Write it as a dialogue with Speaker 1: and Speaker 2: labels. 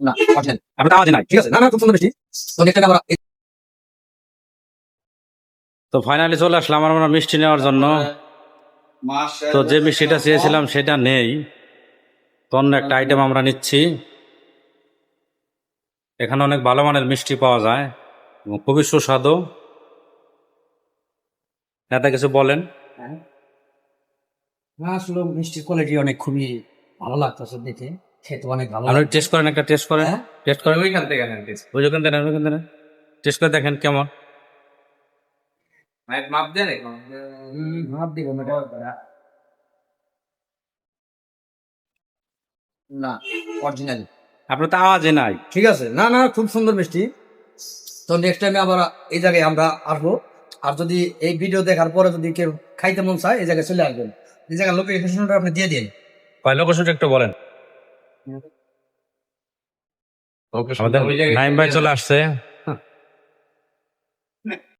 Speaker 1: না কঠিন আমরা আওয়াজ নাই ঠিক আছে না না খুব সুন্দর মিষ্টি তো নেক্সট টাইম আমরা
Speaker 2: তো ফাইনালি চলে আসলাম আমরা মিষ্টি নেওয়ার জন্য। তো যে মিষ্টিটা চেয়েছিলাম সেটা নেই, তো অন্য একটা আইটেম আমরা নিচ্ছি। এখানে অনেক ভালো মানের মিষ্টি পাওয়া যায় এবং খুবই সুস্বাদু। নেতা কিছু বলেন।
Speaker 1: না আসলে মিষ্টির কোয়ালিটি অনেক খুবই ভালো লাগতেছে দেখে, খেতে অনেক ভালো
Speaker 2: আপনি
Speaker 1: লাগছে।
Speaker 2: টেস্ট করেন, একটা টেস্ট করেন,
Speaker 1: হ্যাঁ?
Speaker 2: টেস্ট করেন,
Speaker 3: ওইখান থেকে নেন কিছু।
Speaker 2: ওই ওখান থেকে ওইখান থেকে টেস্ট করে দেখেন কেমন।
Speaker 3: ভাই মাপ দেন এখন।
Speaker 1: ভাব দিব না অরিজিনাল
Speaker 2: আপনার তো আওয়াজে নাই।
Speaker 1: ঠিক আছে না না খুব সুন্দর মিষ্টি। তো নেক্সট টাইমে আবার এই জায়গায় আমরা আসবো। আর যদি এই ভিডিও দেখার পরে যদি কেউ খাইতে মন চায় এই জায়গায় চলে আসবেন। এই জায়গার লোকেশনটা আপনি দিয়ে দিন।
Speaker 2: লোকেশনটা একটু বলেন। আমাদের নাইম ভাই চলে আসছে।